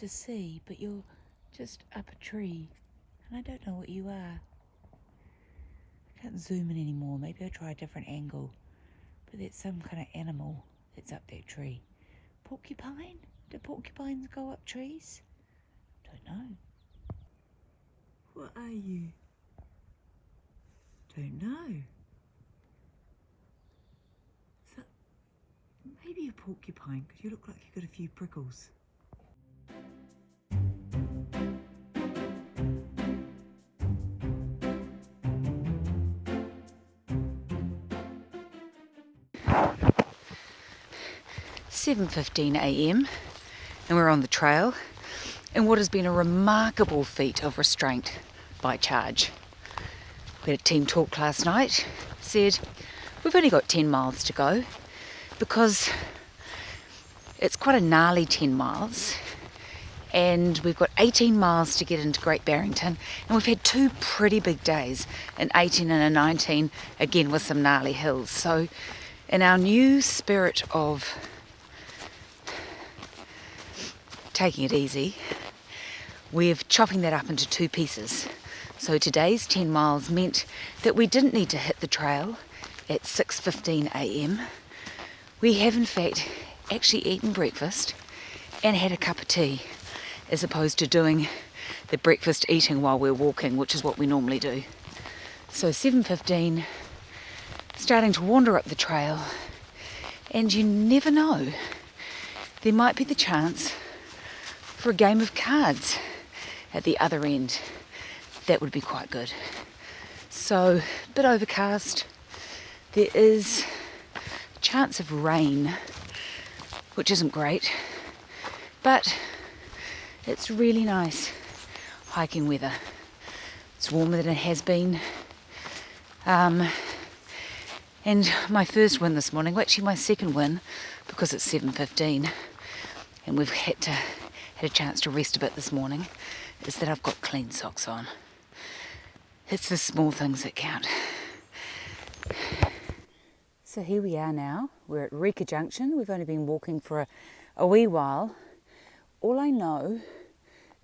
to see, but you're just up a tree, and I don't know what you are. I can't zoom in anymore. Maybe I'll try a different angle. But there's some kind of animal that's up that tree. Porcupine? Do porcupines go up trees? Don't know. What are you? Don't know. So, maybe a porcupine, because you look like you've got a few prickles. "7:15 a.m. and we're on the trail in what has been a remarkable feat of restraint by charge. We had a team talk last night, said we've only got 10 miles to go because it's quite a gnarly 10 miles and we've got 18 miles to get into Great Barrington, and we've had two pretty big days, an 18 and a 19, again with some gnarly hills. So in our new spirit of taking it easy, we're chopping that up into two pieces. So today's 10 miles meant that we didn't need to hit the trail at 6:15 a.m. We have in fact actually eaten breakfast and had a cup of tea, as opposed to doing the breakfast eating while we're walking, which is what we normally do. So 7:15, starting to wander up the trail, and you never know, there might be the chance for a game of cards at the other end. That would be quite good. So, a bit overcast. There is a chance of rain, which isn't great, but it's really nice hiking weather. It's warmer than it has been. And my first win this morning, well, actually my second win, because it's 7:15 and we've had a chance to rest a bit this morning, is that I've got clean socks on. It's the small things that count. So here we are now. We're at Rika Junction. We've only been walking for a wee while. All I know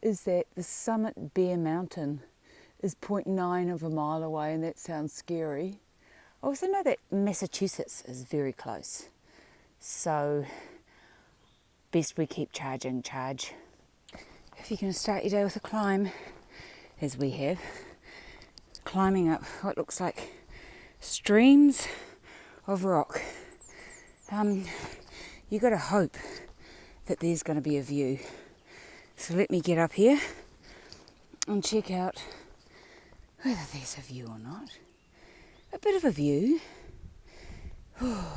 is that the summit Bear Mountain is 0.9 of a mile away, and that sounds scary. I also know that Massachusetts is very close. So best we keep charging. If you're going to start your day with a climb, as we have, climbing up what looks like streams of rock, you got to hope that there's going to be a view. So let me get up here and check out whether there's a view or not. A bit of a view. I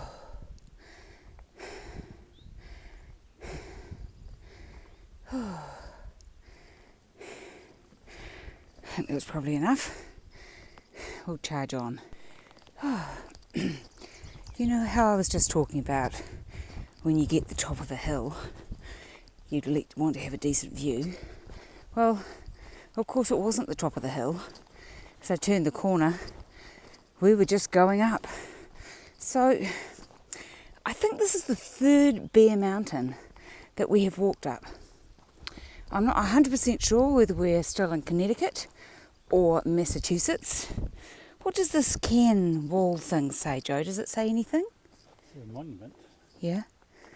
think that was probably enough. We'll charge on. You know how I was just talking about when you get the top of a hill, you'd want to have a decent view. Well, of course it wasn't the top of the hill. As I turned the corner, we were just going up. So I think this is the third Bear Mountain that we have walked up. I'm not 100% sure whether we're still in Connecticut or Massachusetts. What does this Cairn wall thing say, Joe? Does it say anything? It's a monument. Yeah.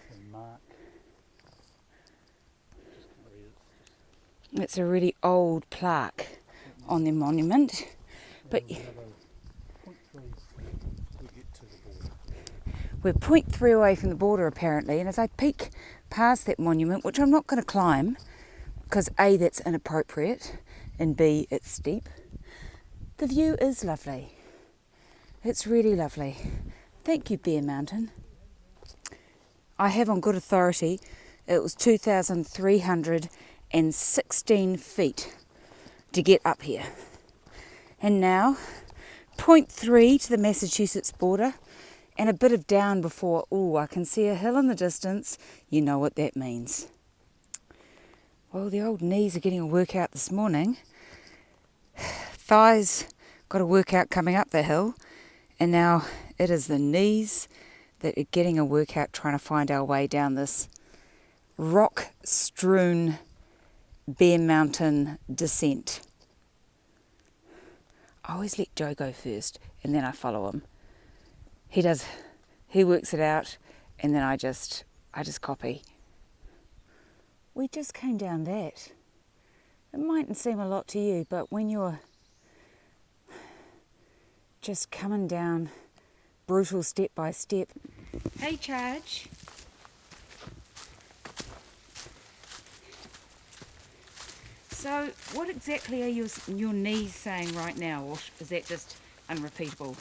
It's a mark. It's a really old plaque on the monument. But we're 0.3 away from the border apparently, and as I peek past that monument, which I'm not going to climb, because A, that's inappropriate, and B, it's steep, the view is lovely. It's really lovely. Thank you, Bear Mountain. I have on good authority it was 2,316 feet to get up here. And now, 0.3 to the Massachusetts border, and a bit of down before, I can see a hill in the distance. You know what that means. Well, the old knees are getting a workout this morning. Thighs got a workout coming up the hill, and now it is the knees that are getting a workout trying to find our way down this rock-strewn Bear Mountain descent. I always let Joe go first and then I follow him. He works it out and then I just copy. We just came down that. It mightn't seem a lot to you, but when you're just coming down brutal step by step. Hey, Charge. So what exactly are your knees saying right now, or is that just unrepeatable?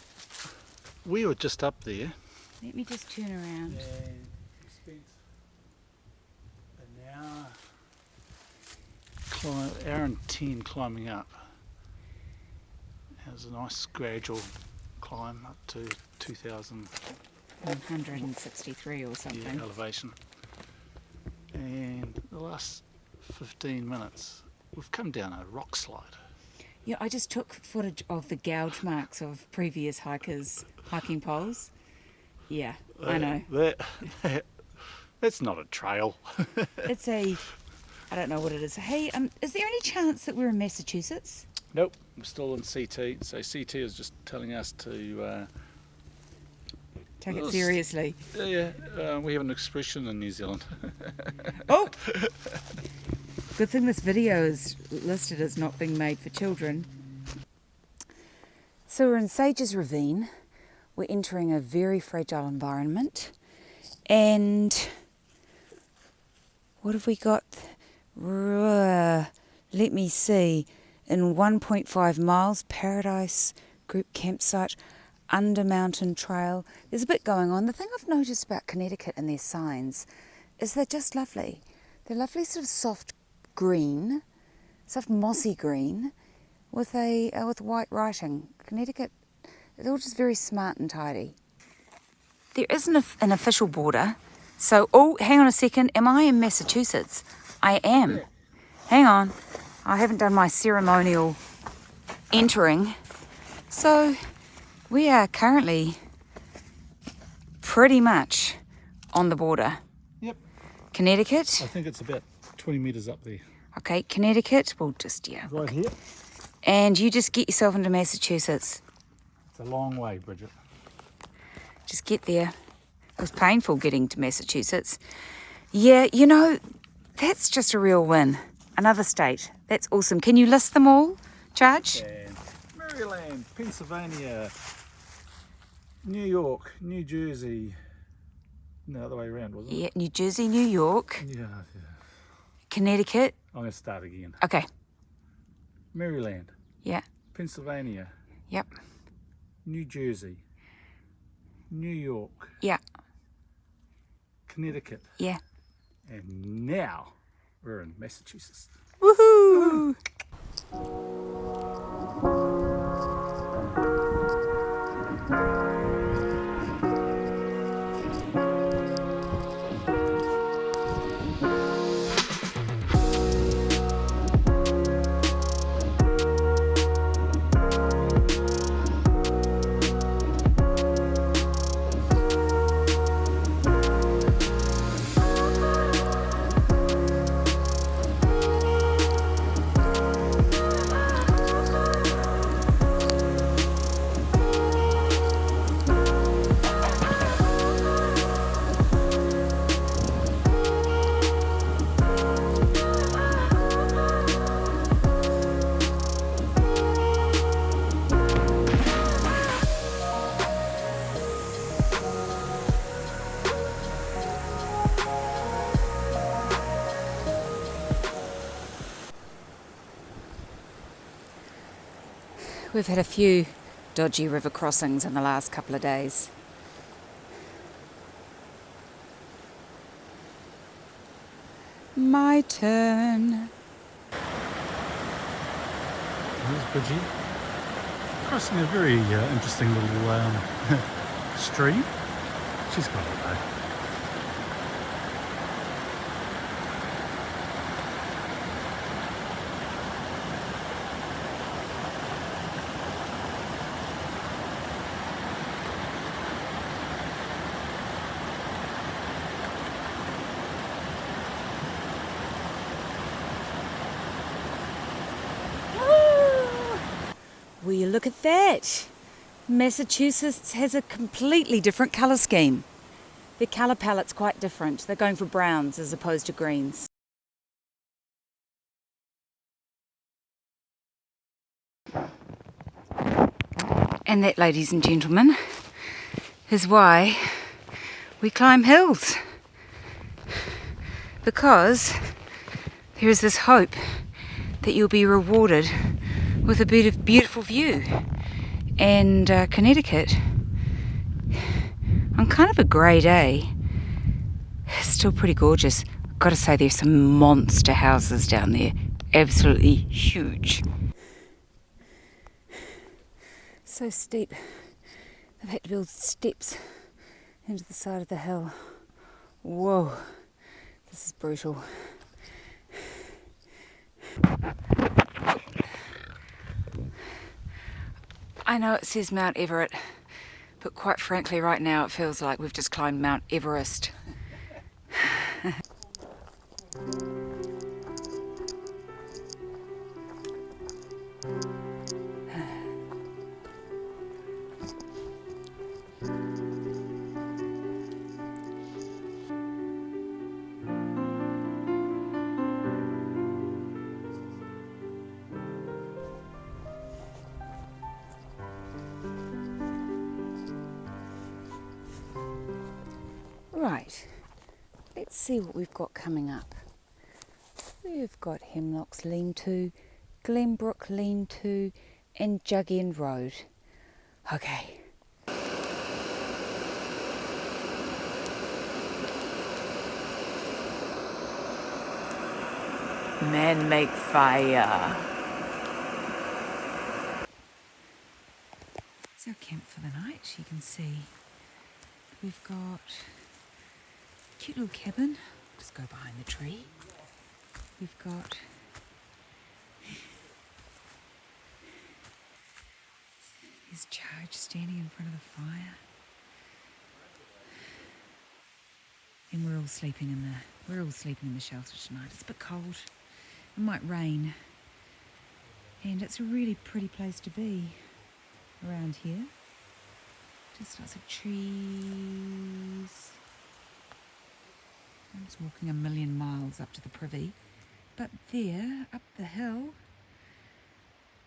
We were just up there. Let me just turn around. And we spent an hour and 10 climbing up. It was a nice gradual climb up to 2,163 or something. elevation. And the last 15 minutes, we've come down a rock slide. Yeah, I just took footage of the gouge marks of previous hikers' hiking poles. Yeah, I know. That's not a trail. It's I don't know what it is. Hey, is there any chance that we're in Massachusetts? Nope, we're still in CT. So CT is just telling us to... Take it seriously. Yeah, we have an expression in New Zealand. Oh! Good thing this video is listed as not being made for children. So we're in Sage's Ravine. We're entering a very fragile environment. And what have we got? Let me see. In 1.5 miles, Paradise Group Campsite, Under Mountain Trail. There's a bit going on. The thing I've noticed about Connecticut and their signs is they're just lovely. They're lovely sort of soft green, soft mossy green, with white writing. Connecticut, they're all just very smart and tidy. There isn't an official border, so hang on a second. Am I in Massachusetts? I am. Hang on, I haven't done my ceremonial entering, so we are currently pretty much on the border. Yep. Connecticut. I think it's about 20 metres up there. Okay, Connecticut, we'll just, Right okay. here. And you just get yourself into Massachusetts. It's a long way, Bridget. Just get there. It was painful getting to Massachusetts. Yeah, that's just a real win. Another state. That's awesome. Can you list them all, Charge? And Maryland, Pennsylvania, New York, New Jersey. No, the other way around, wasn't it? Yeah, New Jersey, New York, Yeah. Connecticut. I'm going to start again. Okay. Maryland, Yeah. Pennsylvania, Yep. New Jersey, New York, Yeah. Connecticut, Yeah. and now we're in Massachusetts. Woohoo! We've had a few dodgy river crossings in the last couple of days. My turn. Here's Bridget crossing a very interesting little stream. She's got it though. Will you look at that? Massachusetts has a completely different colour scheme. Their colour palette's quite different. They're going for browns as opposed to greens. And that, ladies and gentlemen, is why we climb hills. Because there is this hope that you'll be rewarded with a beautiful view. And Connecticut, on kind of a grey day, it's still pretty gorgeous. I've got to say, there's some monster houses down there. Absolutely huge. So steep. I've had to build steps into the side of the hill. Whoa, this is brutal. I know it says Mount Everett, but quite frankly right now it feels like we've just climbed Mount Everest. Right, let's see what we've got coming up. We've got Hemlock's Lean-To, Glenbrook Lean-To, and Jug End Road. Okay. Men make fire. It's our camp for the night, as you can see. We've got a cute little cabin. Just go behind the tree. We've got his charge standing in front of the fire. And we're all sleeping in the shelter tonight. It's a bit cold. It might rain. And it's a really pretty place to be around here. Just lots of trees. I'm just walking 1,000,000 miles up to the privy. But there, up the hill,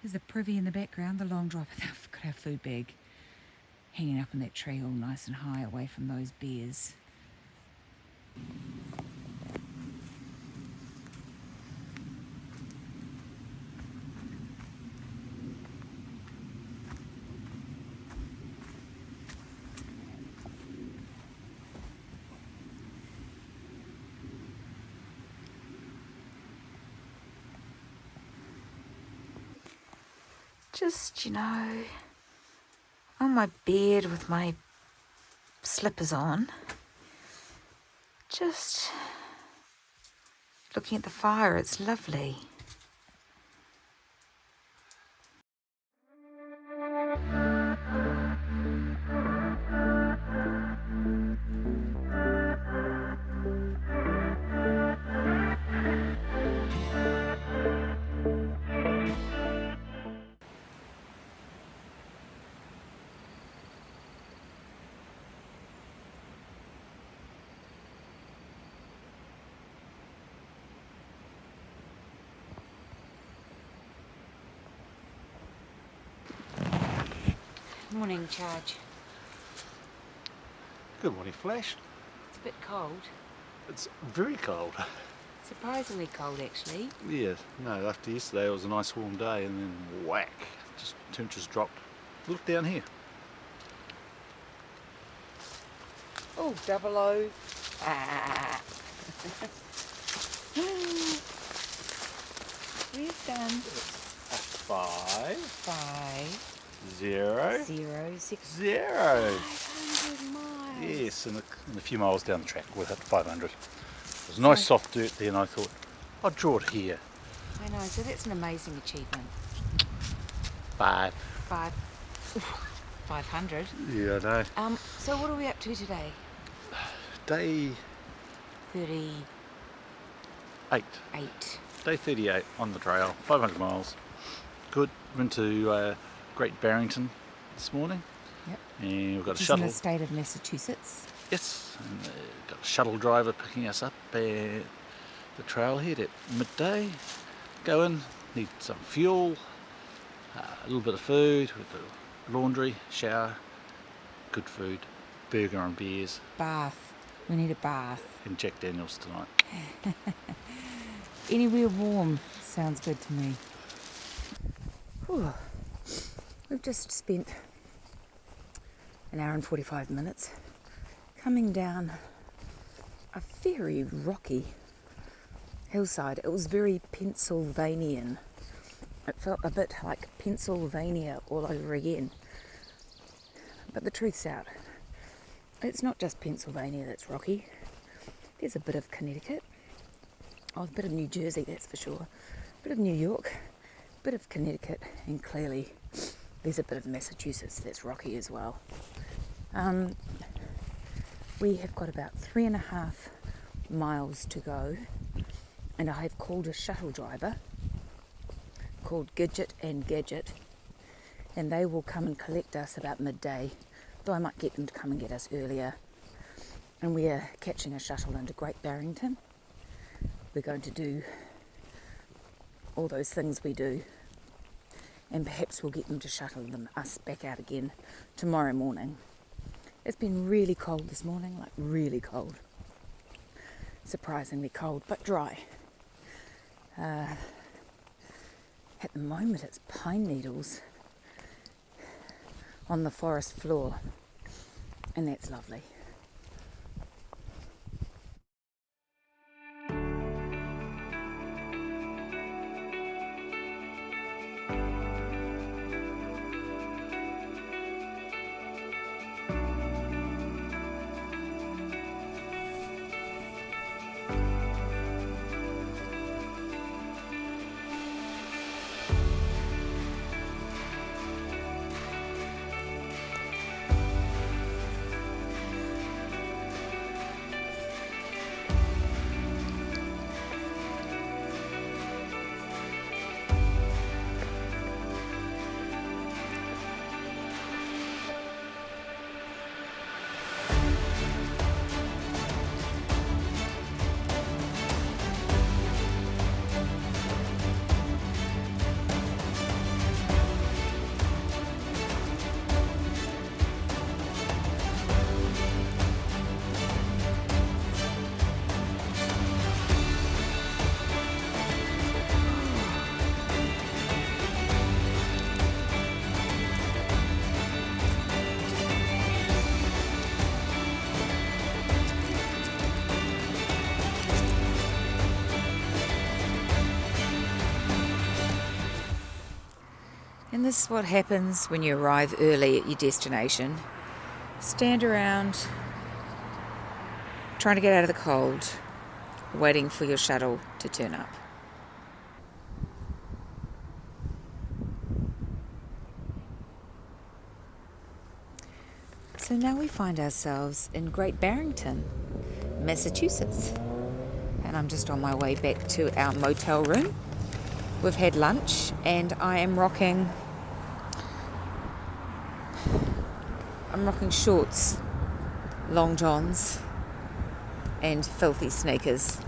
there's the privy in the background, the long drive. I've got our food bag hanging up in that tree all nice and high away from those bears. Just, you know, on my bed with my slippers on, just looking at the fire. It's lovely. Morning, Charge. Good morning, Flash. It's a bit cold. It's very cold. Surprisingly cold, actually. Yeah, no, after yesterday it was a nice warm day and then whack, just temperatures dropped. Look down here. Oh, 00. Ah. We've done 5, 5, 0, 0, 6, 0. 500 miles. Yes, and a few miles down the track we'll hit 500. There's nice soft dirt there and I thought, I'll draw it here. I know, so that's an amazing achievement. 5. 500. Yeah, I know. So what are we up to today? Day 38. Day 38 on the trail, 500 miles. Good. Went to Great Barrington this morning. Yep. And we've got Which a is shuttle. in the state of Massachusetts. Yes, and got a shuttle driver picking us up at the trailhead at midday. Go in, need some fuel, a little bit of food, with the laundry, shower, good food, burger and beers. Bath. We need a bath. And Jack Daniels tonight. Anywhere warm sounds good to me. Whew. We've just spent an hour and 45 minutes coming down a very rocky hillside. It was very Pennsylvanian. It felt a bit like Pennsylvania all over again. But the truth's out. It's not just Pennsylvania that's rocky. There's a bit of Connecticut. Oh, a bit of New Jersey, that's for sure. A bit of New York, a bit of Connecticut, and clearly there's a bit of Massachusetts that's rocky as well. We have got about 3.5 miles to go, and I have called a shuttle driver called Gidget and Gadget, and they will come and collect us about midday, though I might get them to come and get us earlier. And we are catching a shuttle into Great Barrington. We're going to do all those things we do, and perhaps we'll get them to shuttle us back out again tomorrow morning. It's been really cold this morning, like really cold. Surprisingly cold, but dry. At the moment it's pine needles on the forest floor, and that's lovely. And this is what happens when you arrive early at your destination. Stand around, trying to get out of the cold, waiting for your shuttle to turn up. So now we find ourselves in Great Barrington, Massachusetts. And I'm just on my way back to our motel room. We've had lunch and I'm rocking shorts, long johns and filthy sneakers.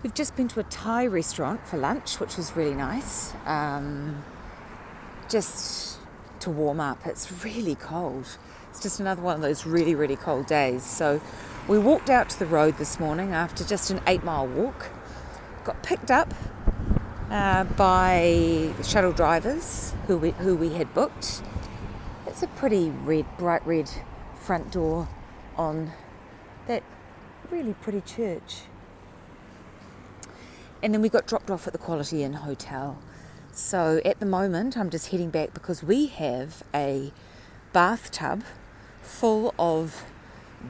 We've just been to a Thai restaurant for lunch, which was really nice. Just to warm up. It's really cold. It's just another one of those really, really cold days. So we walked out to the road this morning after just an 8-mile walk. Got picked up by shuttle drivers who we had booked. It's a pretty bright red front door on that really pretty church. And then we got dropped off at the Quality Inn Hotel. So at the moment I'm just heading back because we have a bathtub full of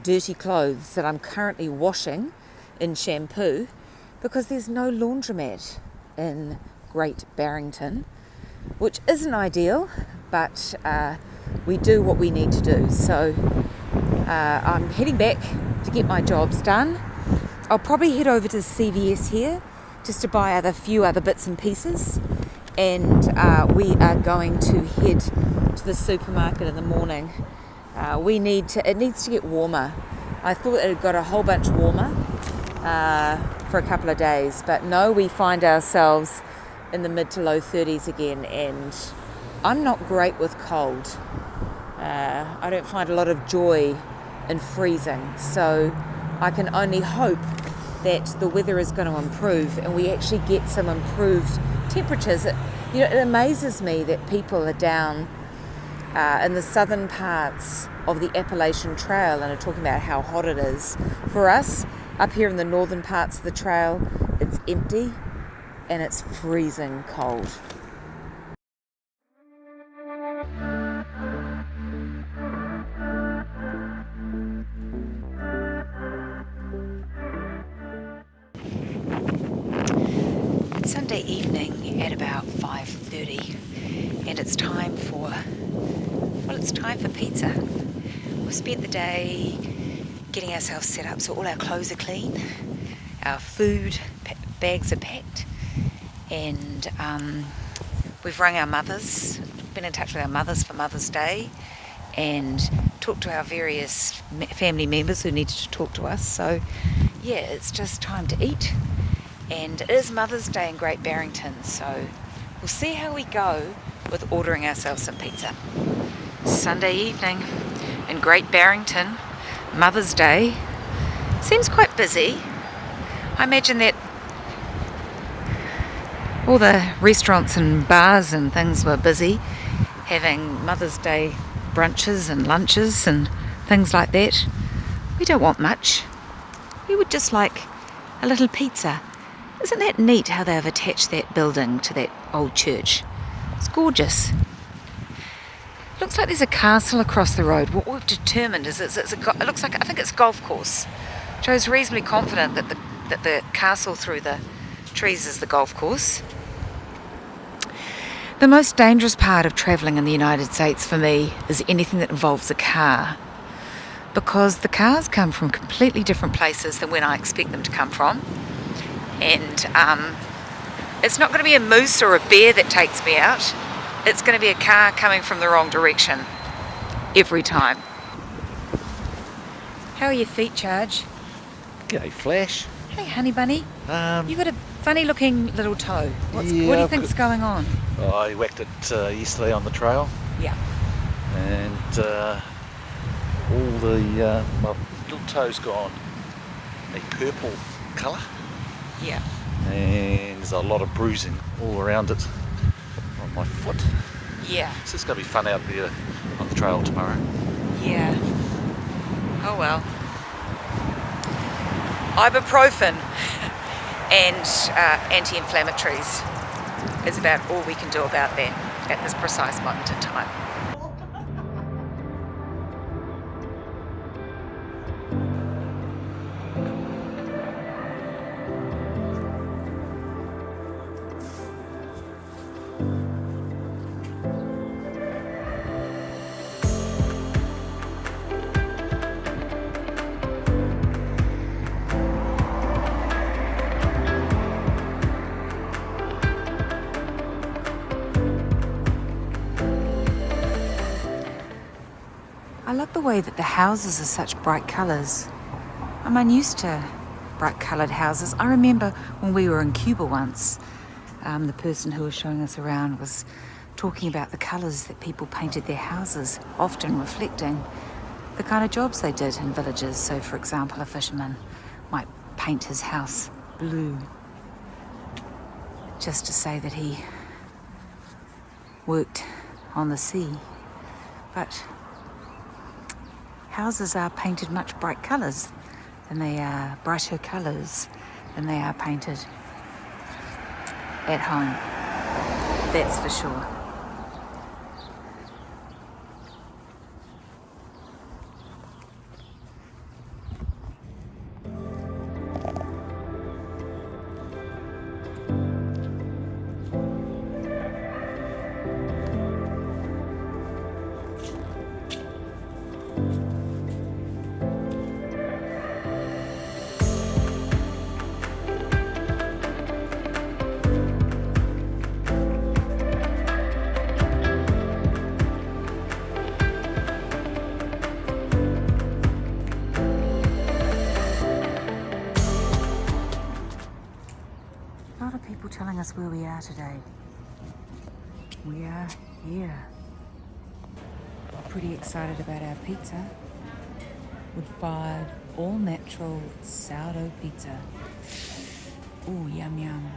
dirty clothes that I'm currently washing in shampoo because there's no laundromat in Great Barrington, which isn't ideal, but we do what we need to do. So I'm heading back to get my jobs done. I'll probably head over to CVS here just to buy a few other bits and pieces, and we are going to head to the supermarket in the morning. It needs to get warmer. I thought it had got a whole bunch warmer for a couple of days, but no, we find ourselves in the mid to low 30s again, and I'm not great with cold. I don't find a lot of joy in freezing, so I can only hope that the weather is going to improve and we actually get some improved temperatures. It amazes me that people are down in the southern parts of the Appalachian Trail and are talking about how hot it is. For us, up here in the northern parts of the trail, it's empty and it's freezing cold. It's Sunday evening at about 5:30 and it's time for pizza. We've spent the day getting ourselves set up so all our clothes are clean, our food bags are packed, and we've rung our mothers, been in touch with our mothers for Mother's Day, and talked to our various family members who needed to talk to us. So yeah, it's just time to eat, and it is Mother's Day in Great Barrington, so we'll see how we go with ordering ourselves some pizza. Sunday evening in Great Barrington, Mother's Day. Seems quite busy. I imagine that all the restaurants and bars and things were busy having Mother's Day brunches and lunches and things like that. We don't want much. We would just like a little pizza. Isn't that neat how they've attached that building to that old church? It's gorgeous. Looks like there's a castle across the road. What we've determined is it looks like, I think it's a golf course. Joe's reasonably confident that the castle through the trees is the golf course. The most dangerous part of travelling in the United States for me is anything that involves a car, because the cars come from completely different places than when I expect them to come from, and it's not going to be a moose or a bear that takes me out. It's going to be a car coming from the wrong direction every time. How are your feet, Charge? G'day, Flash. Hey, honey bunny. You got a funny looking little toe. What do you think's going on? I whacked it yesterday on the trail. Yeah. And all the my little toe's gone a purple colour. Yeah. And there's a lot of bruising all around it on my foot. Yeah. So it's going to be fun out there on the trail tomorrow. Yeah. Oh well. Ibuprofen and anti-inflammatories is about all we can do about that at this precise moment in time. I love the way that the houses are such bright colours. I'm unused to bright coloured houses. I remember when we were in Cuba once, the person who was showing us around was talking about the colours that people painted their houses, often reflecting the kind of jobs they did in villages. So, for example, a fisherman might paint his house blue just to say that he worked on the sea. But houses are painted much brighter colours than they are painted at home. That's for sure. telling us where we are today. We are here. Pretty excited about our pizza. Wood-fired, all-natural sourdough pizza. Ooh, yum yum.